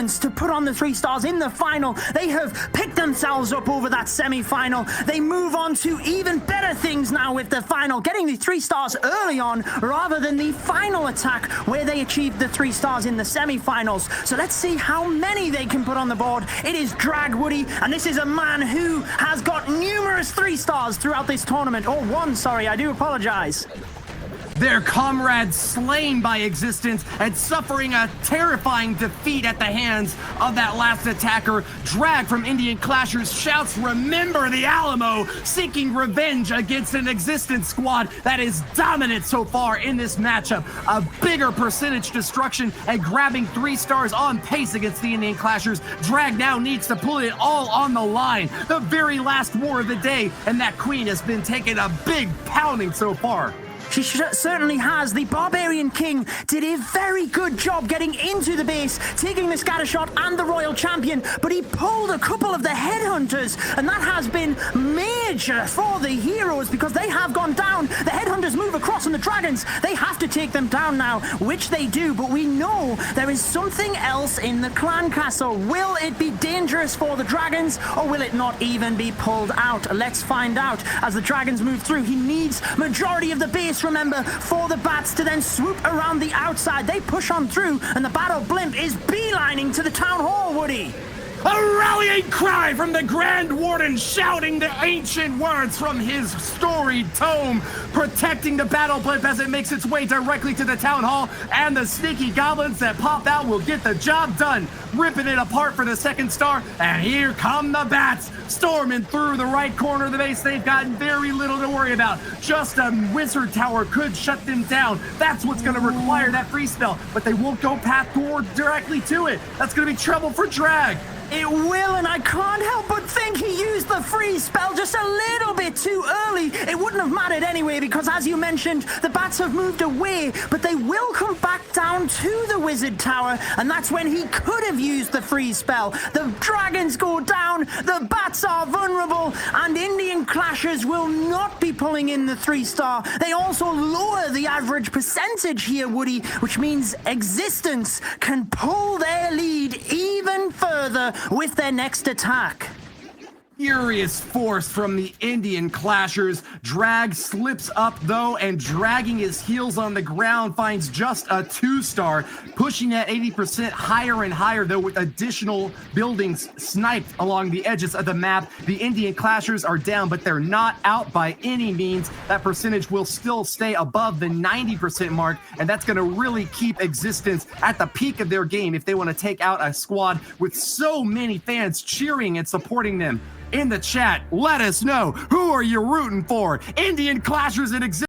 moments to put on the 3 stars in the final. They have picked themselves up over that semi-final. They move on to even better things now with the final, getting the 3 stars early on rather than the final attack where they achieved the 3 stars in the semi-finals. So let's see how many they can put on the board. It is Drag Woody, and this is a man who has got numerous 3 stars throughout this tournament. Or 1, sorry, I do apologize. Their comrades slain by existence and suffering a terrifying defeat at the hands of that last attacker. Drag from Indian Clashers shouts, "Remember the Alamo," seeking revenge against an existence squad that is dominant so far in this matchup. A bigger percentage destruction and grabbing 3 stars on pace against the Indian Clashers. Drag now needs to put it all on the line. The very last war of the day, and that queen has been taking a big pounding so far. She certainly has. The Barbarian King did a very good job getting into the base, taking the scatter shot and the Royal Champion, but he pulled a couple of the Headhunters, and that has been major for the heroes because they have gone down. The Headhunters move across, and the Dragons, they have to take them down now, which they do, but we know there is something else in the Clan Castle. Will it be dangerous for the Dragons, or will it not even be pulled out? Let's find out. As the Dragons move through, he needs majority of the base, remember, for the bats to then swoop around the outside. They push on through, and the Battle Blimp is beelining to the Town Hall, Woody. A rallying cry from the Grand Warden, shouting the ancient words from his storied tome, protecting the Battle Blimp as it makes its way directly to the Town Hall, and the sneaky goblins that pop out will get the job done, ripping it apart for the 2nd star, and here come the bats, storming through the right corner of the base. They've got very little to worry about. Just a wizard tower could shut them down. That's what's going to require that free spell, but they won't go path toward directly to it. That's going to be trouble for Drag. It will, and I can't help but think he used the free spell just a little bit too early. It wouldn't have mattered anyway because, as you mentioned, the bats have moved away, but they will come back down to the wizard tower, and that's when he could have used the free spell. The Dragons go down, the bats are vulnerable, and Indian Clashers will not be pulling in the 3 star. They also lower the average percentage here, Woody, which means Existence can pull their lead even further with their next attack. Furious force from the Indian Clashers. Drag slips up though, and dragging his heels on the ground finds just a 2 star, pushing that 80% higher and higher though, with additional buildings sniped along the edges of the map. The Indian Clashers are down, but they're not out by any means. That percentage will still stay above the 90% mark, and that's going to really keep Existence at the peak of their game if they want to take out a squad with so many fans cheering and supporting them. In the chat, let us know, who are you rooting for? Indian Clashers and Existence